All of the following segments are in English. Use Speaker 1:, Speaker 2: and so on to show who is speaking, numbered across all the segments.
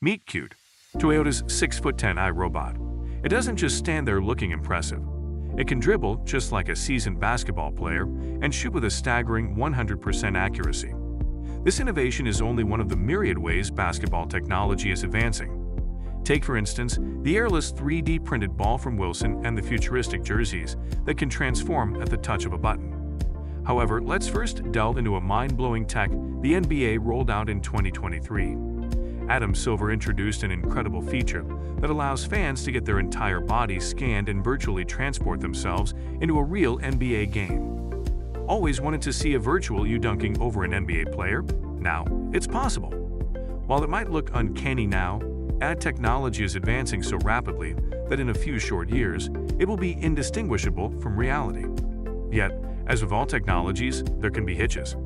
Speaker 1: Meet Cute, Toyota's 6'10" iRobot. It doesn't just stand there looking impressive. It can dribble just like a seasoned basketball player and shoot with a staggering 100% accuracy. This innovation is only one of the myriad ways basketball technology is advancing. Take, for instance, the airless 3D printed ball from Wilson and the futuristic jerseys that can transform at the touch of a button. However, let's first delve into a mind-blowing tech the NBA rolled out in 2023. Adam Silver introduced an incredible feature that allows fans to get their entire bodies scanned and virtually transport themselves into a real NBA game. Always wanted to see a virtual you dunking over an NBA player? Now, it's possible. While it might look uncanny now, ad technology is advancing so rapidly that in a few short years, it will be indistinguishable from reality. Yet, as with all technologies, there can be hitches.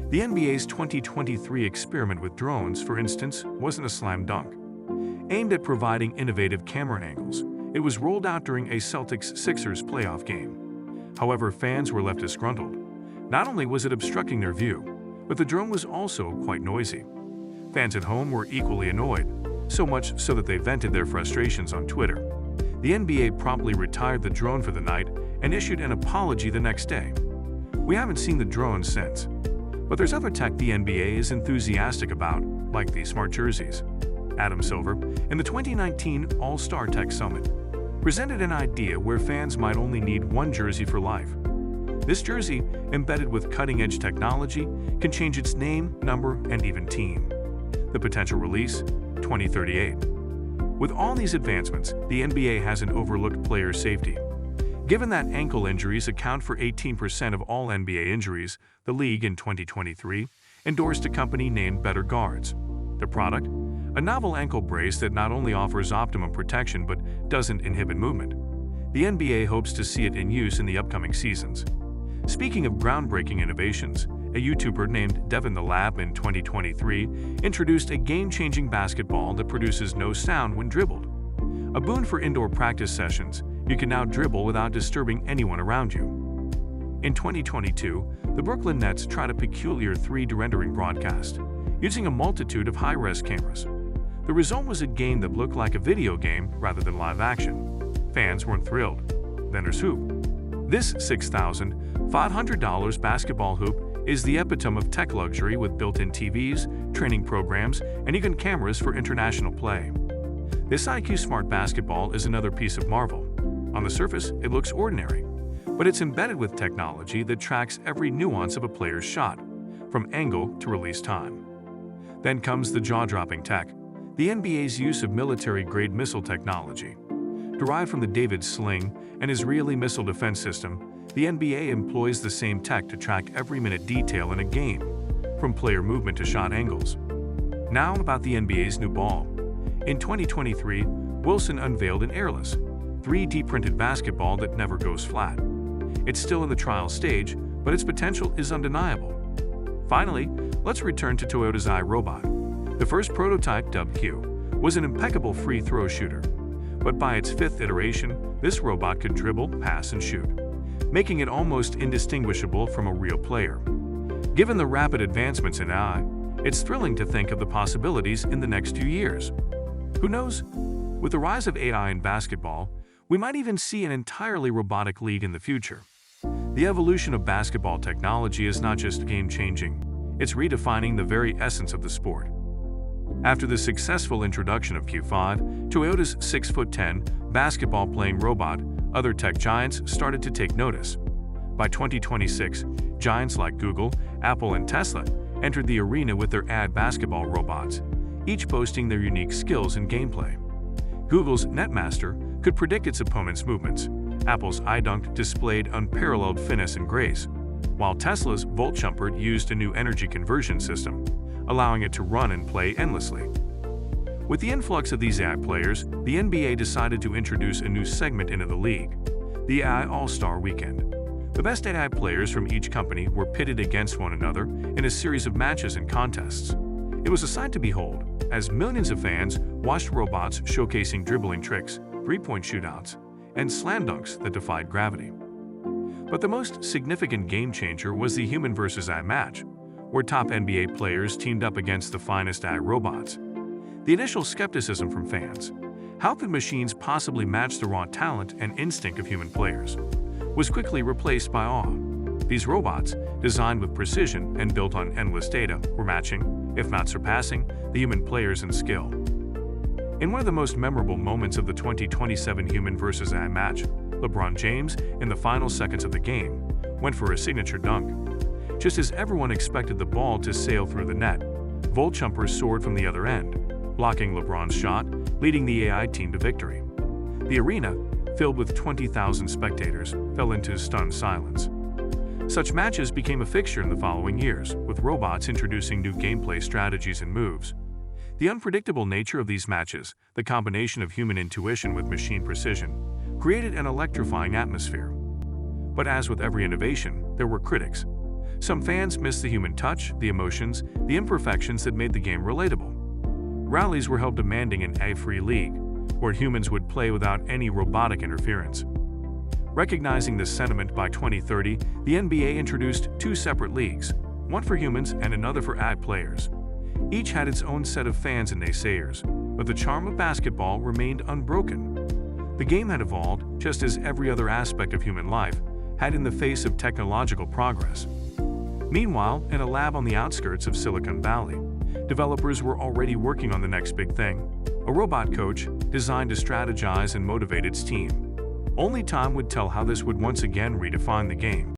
Speaker 1: The NBA's 2023 experiment with drones, for instance, wasn't a slam dunk. Aimed at providing innovative camera angles, it was rolled out during a Celtics-Sixers playoff game. However, fans were left disgruntled. Not only was it obstructing their view, but the drone was also quite noisy. Fans at home were equally annoyed, so much so that they vented their frustrations on Twitter. The NBA promptly retired the drone for the night and issued an apology the next day. We haven't seen the drone since. But there's other tech the NBA is enthusiastic about, like the smart jerseys. Adam Silver, in the 2019 All-Star Tech Summit, presented an idea where fans might only need one jersey for life. This jersey, embedded with cutting-edge technology, can change its name, number, and even team. The potential release, 2038. With all these advancements, the NBA hasn't overlooked player safety. Given that ankle injuries account for 18% of all NBA injuries, the league in 2023 endorsed a company named Better Guards. The product? A novel ankle brace that not only offers optimum protection but doesn't inhibit movement. The NBA hopes to see it in use in the upcoming seasons. Speaking of groundbreaking innovations, a YouTuber named Devin the Lab in 2023 introduced a game-changing basketball that produces no sound when dribbled. A boon for indoor practice sessions, you can now dribble without disturbing anyone around you. In 2022, the Brooklyn Nets tried a peculiar 3D rendering broadcast, using a multitude of high-res cameras. The result was a game that looked like a video game rather than live action. Fans weren't thrilled. Then there's Hoop. This $6,500 basketball hoop is the epitome of tech luxury with built-in TVs, training programs, and even cameras for international play. This IQ Smart basketball is another piece of marvel. On the surface, it looks ordinary, but it's embedded with technology that tracks every nuance of a player's shot, from angle to release time. Then comes the jaw-dropping tech, the NBA's use of military-grade missile technology. Derived from the David Sling, an Israeli missile defense system, the NBA employs the same tech to track every minute detail in a game, from player movement to shot angles. Now about the NBA's new ball. In 2023, Wilson unveiled an airless, 3D printed basketball that never goes flat. It's still in the trial stage, but its potential is undeniable. Finally, let's return to Toyota's iRobot. The first prototype, dubbed Q, was an impeccable free throw shooter. But by its fifth iteration, this robot could dribble, pass, and shoot, making it almost indistinguishable from a real player. Given the rapid advancements in AI, it's thrilling to think of the possibilities in the next few years. Who knows? With the rise of AI in basketball, we might even see an entirely robotic league in the future. The evolution of basketball technology is not just game-changing, it's redefining the very essence of the sport. After the successful introduction of Q5, Toyota's 6'10" basketball-playing robot, other tech giants started to take notice. By 2026, giants like Google, Apple, and Tesla entered the arena with their ad basketball robots, each boasting their unique skills and gameplay. Google's Netmaster could predict its opponent's movements. Apple's iDunk displayed unparalleled finesse and grace, while Tesla's VoltJumper used a new energy conversion system, allowing it to run and play endlessly. With the influx of these AI players, the NBA decided to introduce a new segment into the league, the AI All-Star Weekend. The best AI players from each company were pitted against one another in a series of matches and contests. It was a sight to behold, as millions of fans watched robots showcasing dribbling tricks, three-point shootouts, and slam dunks that defied gravity. But the most significant game-changer was the human versus AI match, where top NBA players teamed up against the finest AI robots. The initial skepticism from fans, how could machines possibly match the raw talent and instinct of human players, was quickly replaced by awe. These robots, designed with precision and built on endless data, were matching, if not surpassing, the human players in skill. In one of the most memorable moments of the 2027 human versus AI match, LeBron James, in the final seconds of the game, went for a signature dunk. Just as everyone expected the ball to sail through the net, Volchumper soared from the other end, blocking LeBron's shot, leading the AI team to victory. The arena, filled with 20,000 spectators, fell into stunned silence. Such matches became a fixture in the following years, with robots introducing new gameplay strategies and moves. The unpredictable nature of these matches, the combination of human intuition with machine precision, created an electrifying atmosphere. But as with every innovation, there were critics. Some fans missed the human touch, the emotions, the imperfections that made the game relatable. Rallies were held demanding an AI-free league, where humans would play without any robotic interference. Recognizing this sentiment, by 2030, the NBA introduced two separate leagues, one for humans and another for AI players. Each had its own set of fans and naysayers, but the charm of basketball remained unbroken. The game had evolved, just as every other aspect of human life had in the face of technological progress. Meanwhile, in a lab on the outskirts of Silicon Valley, developers were already working on the next big thing, a robot coach designed to strategize and motivate its team. Only time would tell how this would once again redefine the game.